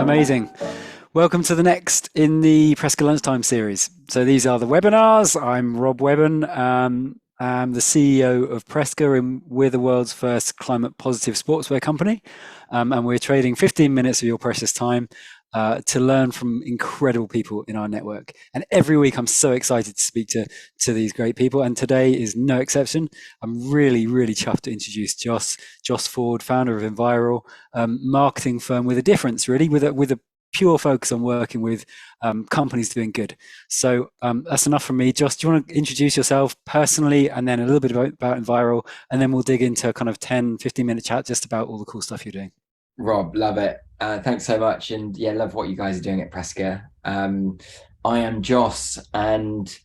Amazing. Welcome to the next in the Presca Lunchtime series. So these are the webinars. I'm Rob Webben. I'm the CEO of Presca, and we're the world's first climate positive sportswear company. And we're trading 15 minutes of your precious time to learn from incredible people in our network. And every week I'm so excited to speak to these great people. And today is no exception. I'm really, really chuffed to introduce Joss Ford, founder of Enviral, marketing firm with a difference, really, with a pure focus on working with companies doing good. So that's enough from me. Joss, do you want to introduce yourself personally and then a little bit about Enviral, and then we'll dig into a kind of 10, 15-minute chat just about all the cool stuff you're doing. Rob, love it. Thanks so much. And yeah, love what you guys are doing at Presca. I am Joss, and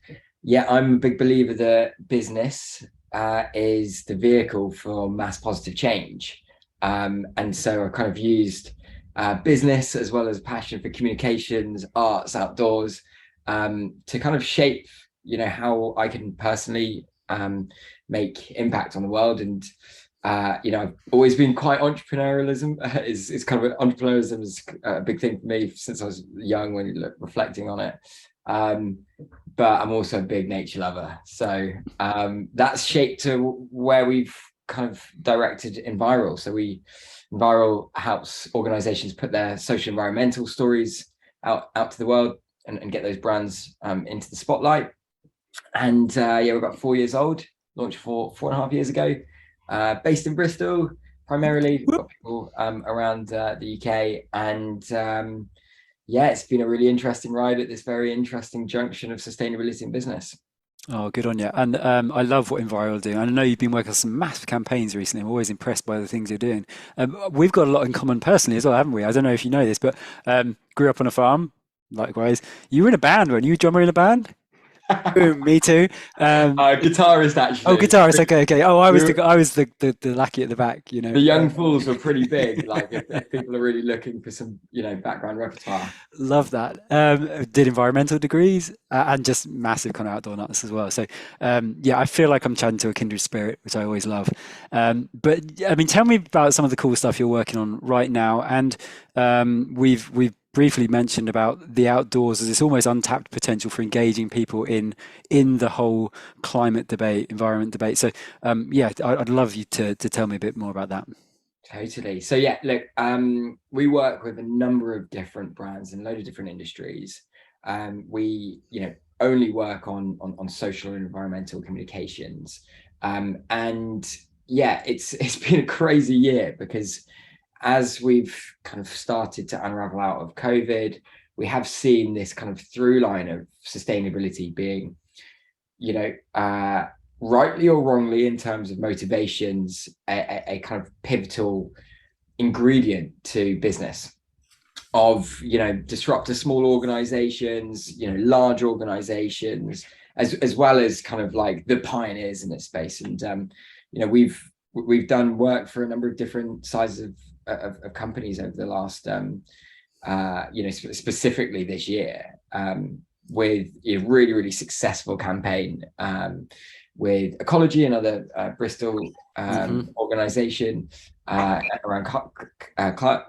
yeah, I'm a big believer that business is the vehicle for mass positive change. And so I kind of used business as well as passion for communications, arts, outdoors, to kind of shape, how I can personally make impact on the world. And I've always been quite entrepreneurialism is kind of entrepreneurialism is a big thing for me since I was young when you look reflecting on it. But I'm also a big nature lover. So that's shaped to where we've kind of directed Enviral. So Enviral helps organizations put their social environmental stories out to the world and get those brands into the spotlight. And we're about 4 years old, launched 4.5 years ago. Based in Bristol, primarily. We've got people around the UK, and it's been a really interesting ride at this very interesting junction of sustainability and business. Oh, good on you. And I love what Enviral are doing. I know you've been working on some massive campaigns recently. I'm always impressed by the things you're doing. We've got a lot in common personally as well, haven't we? I don't know if you know this, but grew up on a farm, likewise. You were in a band, weren't you? Drummer in a band? Boom, me too. Guitarist, Oh, actually. guitarist. Okay. Oh, I We was were, the lackey at the back. the young fools were pretty big. Like if people are really looking for some, background repertoire. Love that. Did environmental degrees and just massive kind of outdoor nuts as well. So I feel like I'm chatting to a kindred spirit, which I always love. But I mean, tell me about some of the cool stuff you're working on right now. And we've briefly mentioned about the outdoors as this almost untapped potential for engaging people in the whole climate debate, environment debate. So I'd love you to tell me a bit more about that. Totally. So yeah, look, we work with a number of different brands in a load of different industries. We, only work on social and environmental communications. And yeah, it's been a crazy year because as we've kind of started to unravel out of COVID, we have seen this kind of through line of sustainability being, you know, rightly or wrongly in terms of motivations, a kind of pivotal ingredient to business of, disruptor small organizations, large organizations, as well as kind of like the pioneers in this space. And, we've done work for a number of different sizes of companies over the last, specifically this year, with a really, really successful campaign with Ecology, another Bristol organization around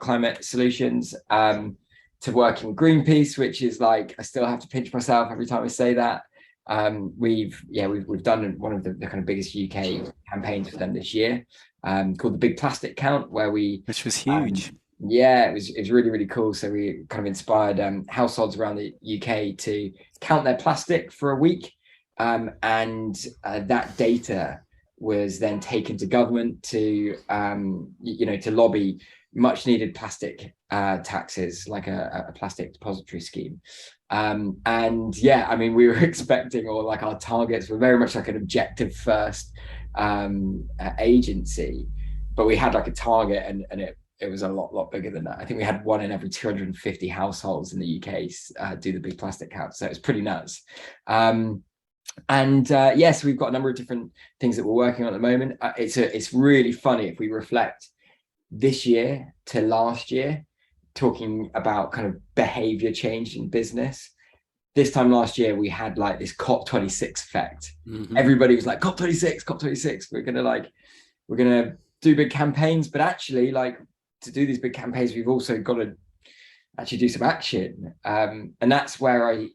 climate solutions, to working with Greenpeace, which is like, I still have to pinch myself every time I say that. We've done one of the kind of biggest UK campaigns for them this year, called the Big Plastic Count, where Which was huge. it was really, really cool. So we kind of inspired households around the UK to count their plastic for a week, and that data was then taken to government to to lobby much needed plastic taxes, like a plastic depository scheme. We were expecting, or like our targets were very much like an objective first agency, but we had like a target, and it was a lot bigger than that. I think we had one in every 250 households in the UK do the Big Plastic Count, so it's pretty nuts. So we've got a number of different things that we're working on at the moment. It's really funny if we reflect this year to last year, talking about kind of behavior change in business. This time last year, we had like this COP26 effect. Everybody was like, COP26. We're gonna do big campaigns, but actually, like, to do these big campaigns, we've also got to actually do some action. And that's where I,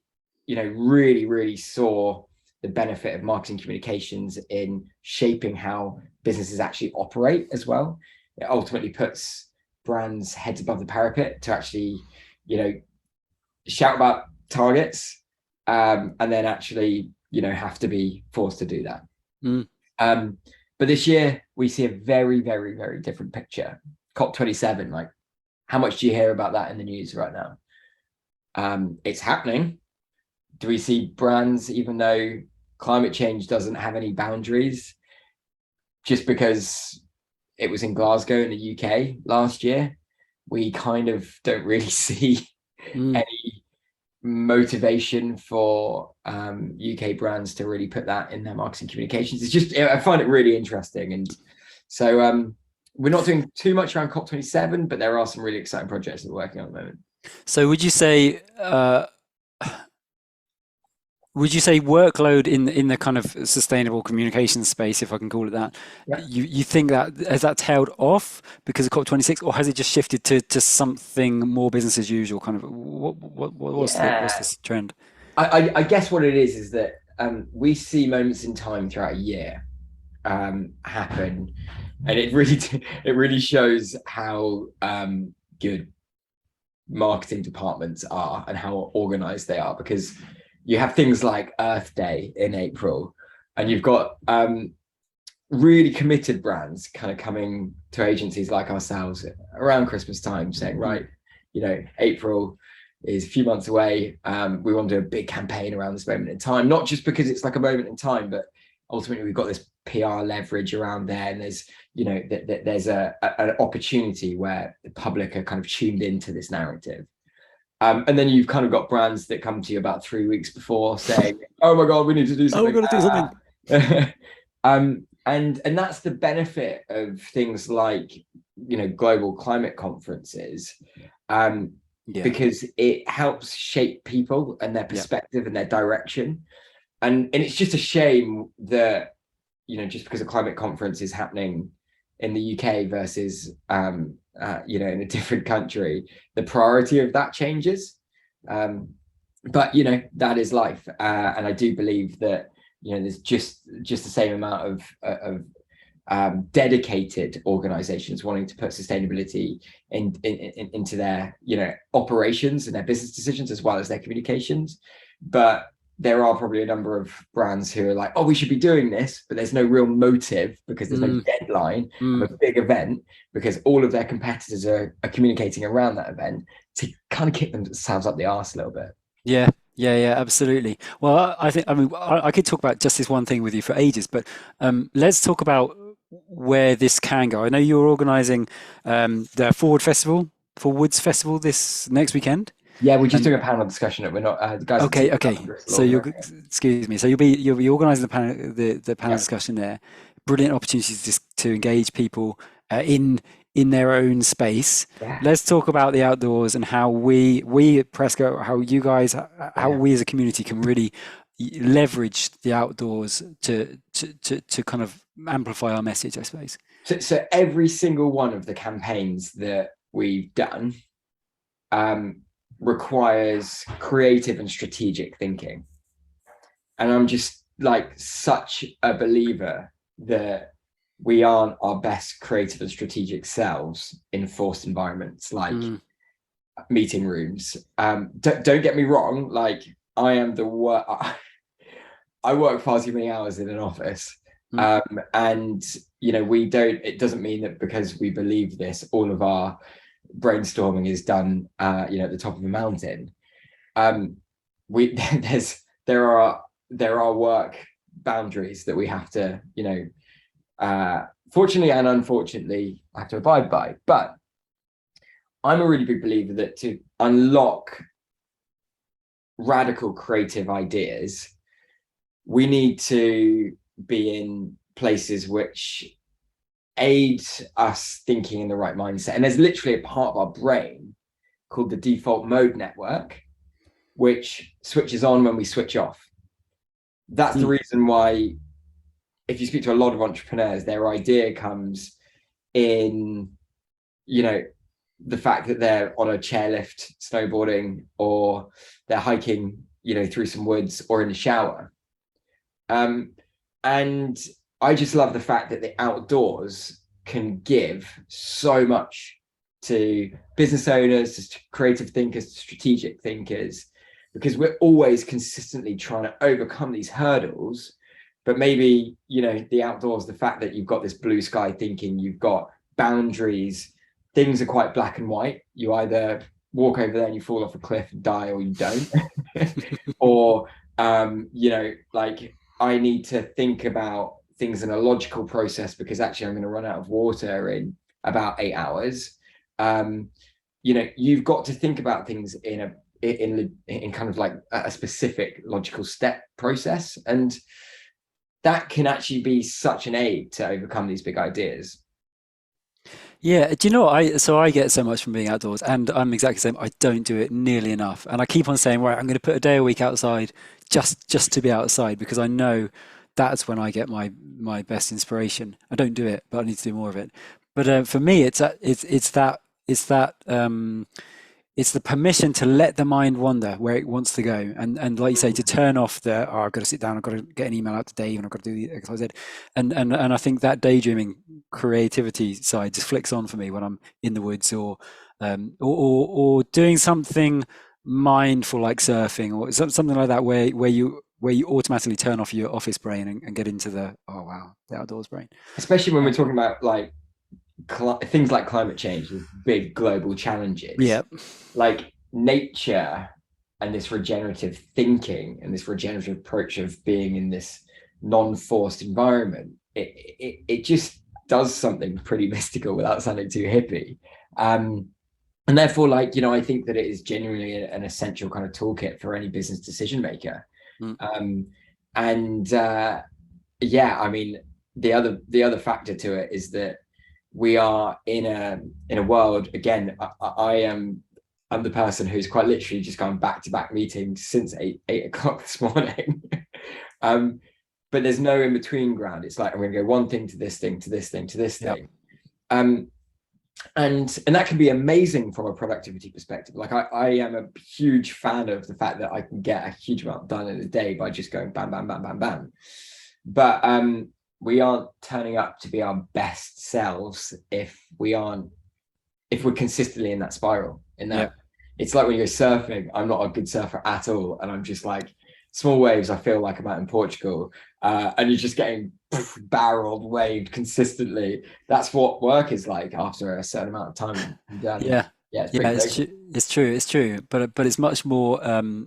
really saw the benefit of marketing communications in shaping how businesses actually operate as well. It ultimately puts brands heads above the parapet to actually, shout about targets, and then actually, have to be forced to do that. Mm. But this year we see a very, very, very different picture. COP27, like, how much do you hear about that in the news right now? It's happening. Do we see brands, even though climate change doesn't have any boundaries, just because it was in Glasgow in the UK last year, we kind of don't really see any motivation for UK brands to really put that in their marketing communications. It's just, I find it really interesting. And so we're not doing too much around COP27, but there are some really exciting projects that we're working on at the moment. So would you say workload in the kind of sustainable communication space, if I can call it that, Yeah. you think that has that tailed off because of COP26, or has it just shifted to something more business as usual? Kind of what's Yeah. this trend? I guess what it is that we see moments in time throughout a year happen, and it really shows how good marketing departments are and how organized they are, because you have things like Earth Day in April, and you've got really committed brands kind of coming to agencies like ourselves around Christmas time saying, right, April is a few months away. We want to do a big campaign around this moment in time, not just because it's like a moment in time, but ultimately we've got this PR leverage around there, and there's there's an opportunity where the public are kind of tuned into this narrative. And then you've kind of got brands that come to you about 3 weeks before saying, "Oh my God, we need to do Oh, we've something." got to do something. And that's the benefit of things like global climate conferences, Yeah, because it helps shape people and their yeah, perspective and their direction. And it's just a shame that just because a climate conference is happening in the UK versus in a different country, the priority of that changes. But that is life, and I do believe that there's just the same amount of dedicated organizations wanting to put sustainability into their operations and their business decisions as well as their communications. But there are probably a number of brands who are like, oh, we should be doing this, but there's no real motive because there's no deadline of a big event, because all of their competitors are communicating around that event to kind of kick themselves up the arse a little bit. yeah, yeah, absolutely. Well, I mean, I could talk about just this one thing with you for ages, but let's talk about where this can go. I know you're organising the Forwards Festival this next weekend. Yeah, we're just And doing a panel discussion. We're not the guys at okay, Team okay. Bristol So you'll, organising it. excuse me. So you'll be organising the panel Yeah, discussion there. Brilliant opportunities to engage people in their own space. yeah, Let's talk about the outdoors and how we at Presco, how you guys, how yeah. we as a community can really leverage the outdoors to kind of amplify our message, I suppose. So every single one of the campaigns that we've done um, requires creative and strategic thinking. And I'm just like such a believer that we aren't our best creative and strategic selves in forced environments like Mm, meeting rooms. Don't get me wrong, like I am the work. I work far too many hours in an office. mm, And we don't, it doesn't mean that because we believe this, all of our brainstorming is done at the top of a mountain. We there are work boundaries that we have to fortunately and unfortunately have to abide by. But I'm a really big believer that to unlock radical creative ideas, we need to be in places which aid us thinking in the right mindset. And there's literally a part of our brain called the default mode network, which switches on when we switch off. That's the mm, reason why, if you speak to a lot of entrepreneurs, their idea comes in, the fact that they're on a chairlift snowboarding, or they're hiking, through some woods, or in the shower. And I just love the fact that the outdoors can give so much to business owners, to creative thinkers, to strategic thinkers, because we're always consistently trying to overcome these hurdles. But maybe, the outdoors, the fact that you've got this blue sky thinking, you've got boundaries, things are quite black and white. You either walk over there and you fall off a cliff and die, or you don't. Or, like, I need to think about things in a logical process, because actually I'm going to run out of water in about 8 hours. You've got to think about things in kind of like a specific logical step process, and that can actually be such an aid to overcome these big ideas. Yeah, do you know what I get so much from being outdoors, and I'm exactly the same. I don't do it nearly enough, and I keep on saying, right, I'm going to put a day a week outside, just to be outside, because I know that's when I get my best inspiration. I don't do it, but I need to do more of it. But for me, it's the permission to let the mind wander where it wants to go, and like you say, to turn off the, oh, I've got to sit down, I've got to get an email out to Dave, and I've got to do the X, Y, Z, and I think that daydreaming creativity side just flicks on for me when I'm in the woods, or doing something mindful like surfing, or something like that, where you automatically turn off your office brain and get into the, oh wow, the outdoors brain. Especially when we're talking about like things like climate change and big global challenges, Yeah, like nature and this regenerative thinking and this regenerative approach of being in this non-forced environment, it just does something pretty mystical without sounding too hippie. And therefore, like, I think that it is genuinely an essential kind of toolkit for any business decision maker. mm, And yeah, I mean, the other factor to it is that we are in a world, again, I'm the person who's quite literally just gone back-to-back meetings since 8 o'clock this morning. But there's no in-between ground. It's like, I'm going to go one thing to this thing, to this thing, to this yep, thing. And that can be amazing from a productivity perspective. Like, I am a huge fan of the fact that I can get a huge amount done in a day by just going bam, bam, bam, bam, bam. But we aren't turning up to be our best selves if we're consistently in that spiral. yep. It's like when you go surfing, I'm not a good surfer at all, and I'm just like, small waves, I feel like I'm out in Portugal, and you're just getting barreled, waved consistently. That's what work is like after a certain amount of time. And, Yeah, yeah, it's yeah, pretty crazy. it's true, but it's much more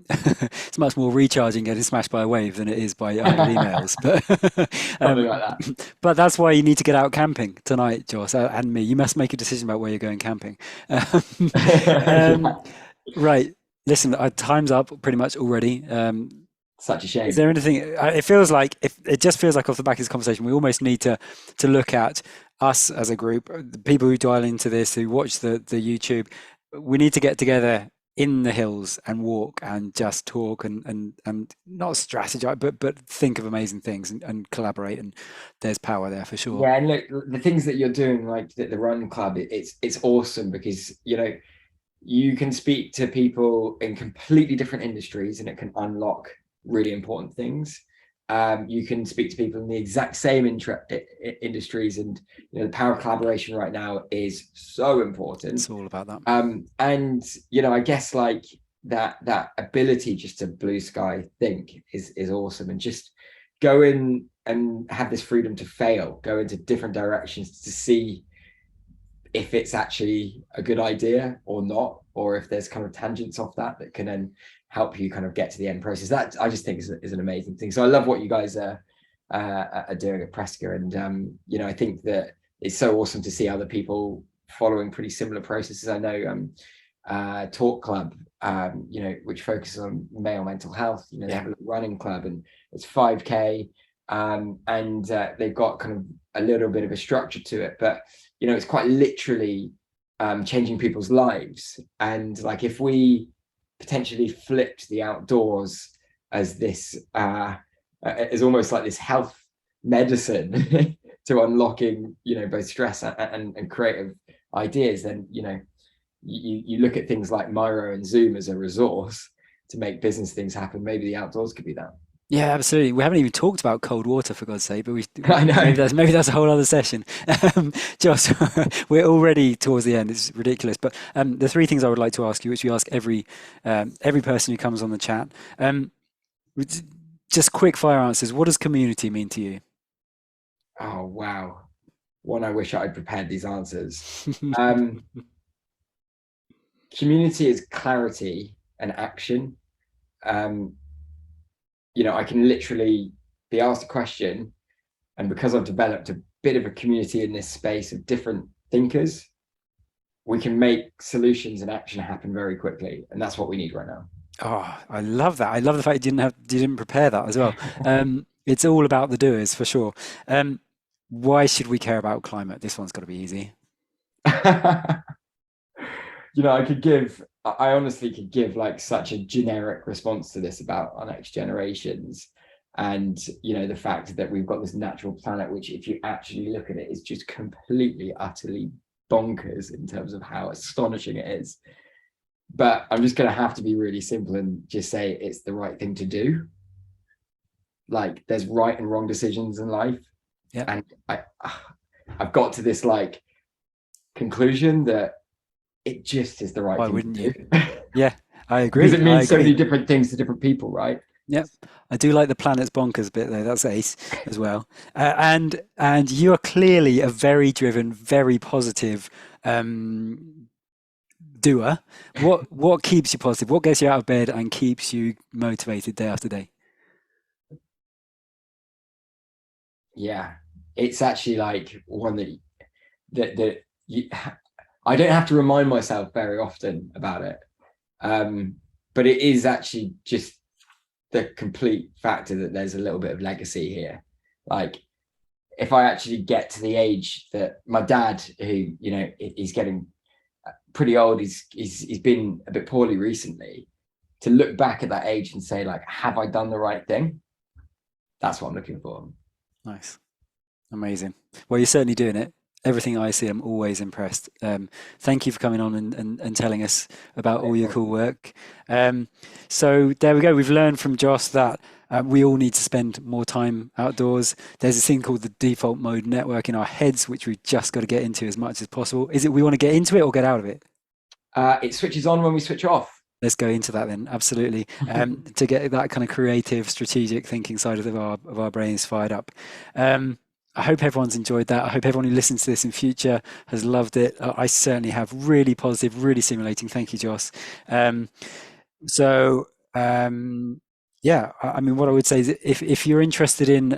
it's much more recharging getting smashed by a wave than it is by 100 emails. But Something like that. but that's why you need to get out camping tonight, Joss, and me. You must make a decision about where you're going camping. Um, um, Yeah. right, listen, time's up pretty much already. Such a Is shame. there anything? It feels like, if it just feels like off the back of this conversation, we almost need to look at us as a group, the people who dial into this, who watch the YouTube. We need to get together in the hills and walk and just talk and not strategize, but think of amazing things and collaborate. And there's power there for sure. Yeah, and look, the things that you're doing, like the Run Club, it's awesome, because you can speak to people in completely different industries, and it can unlock really important things. You can speak to people in the exact same industries, and the power of collaboration right now is so important. It's all about that. And I guess like that ability just to blue sky think is awesome, and just go in and have this freedom to fail, go into different directions to see if it's actually a good idea or not, or if there's kind of tangents off that can then help you kind of get to the end process. That I just think is an amazing thing. So I love what you guys are doing at Presca, and I think that it's so awesome to see other people following pretty similar processes. I know Talk Club, which focuses on male mental health. They have a running club, and it's 5K, and they've got kind of a little bit of a structure to it, but it's quite literally changing people's lives. And like, if we potentially flipped the outdoors as this as almost like this health medicine to unlocking both stress and creative ideas, then you look at things like Miro and Zoom as a resource to make business things happen. Maybe the outdoors could be that. Yeah, absolutely. We haven't even talked about cold water for God's sake, but I know. maybe that's a whole other session. Josh, we're already towards the end. It's ridiculous. But the three things I would like to ask you, which we ask every person who comes on the chat, just quick fire answers. What does community mean to you? Oh wow. One, I wish I'd prepared these answers. Um, Community is clarity and action. Um, I can literally be asked a question, and because I've developed a bit of a community in this space of different thinkers, we can make solutions and action happen very quickly, and that's what we need right now. Oh, I love that. I love the fact you didn't prepare that as well. It's all about the doers for sure. Why should we care about climate? This one's got to be easy. I honestly could give like such a generic response to this about our next generations. And, the fact that we've got this natural planet, which if you actually look at it, is just completely, utterly bonkers in terms of how astonishing it is. But I'm just going to have to be really simple and just say it's the right thing to do. Like there's right and wrong decisions in life. Yeah. And I've got to this like conclusion that it just is the right Why thing wouldn't to you? do. Yeah, I agree. Because it I means so agree. many different things to different people, right? Yep. I do like the planet's bonkers bit though. That's ace as well. And you are clearly a very driven, very positive doer. What keeps you positive? What gets you out of bed and keeps you motivated day after day? Yeah, it's actually like one that you, I don't have to remind myself very often about it. But it is actually just the complete factor that there's a little bit of legacy here. Like if I actually get to the age that my dad, who, he's getting pretty old, he's been a bit poorly recently, to look back at that age and say, like, have I done the right thing? That's what I'm looking for. Nice. Amazing. Well, you're certainly doing it. Everything I see, I'm always impressed. Thank you for coming on and telling us about No all your cool problem. work. So there we go. We've learned from Joss that we all need to spend more time outdoors. There's this thing called the default mode network in our heads, which we've just got to get into as much as possible. Is it we want to get into it or get out of it? It switches on when we switch off. Let's go into that then. Absolutely. To get that kind of creative, strategic thinking side of our brains fired up. I hope everyone's enjoyed that. I hope everyone who listens to this in future has loved it. I certainly have. Really positive, really stimulating. Thank you, Joss. Um, so yeah, I mean, what I would say is if you're interested in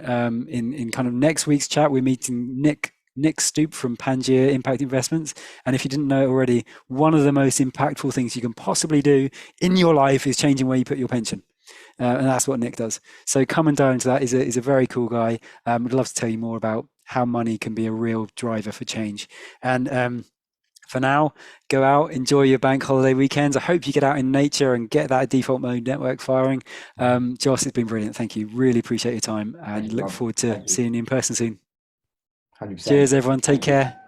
kind of next week's chat, we're meeting Nick Stoop from Pangaea Impact Investments. And if you didn't know it already, one of the most impactful things you can possibly do in your life is changing where you put your pension. And that's what Nick does. So come and dive into that. He's a very cool guy. I'd love to tell you more about how money can be a real driver for change. And for now, go out, enjoy your bank holiday weekends. I hope you get out in nature and get that default mode network firing. Josh, it's been brilliant. Thank you. Really appreciate your time and Thank you, look Rob. forward to Thank you. seeing you in person soon. 100%. Cheers, everyone. Take Thank you. care.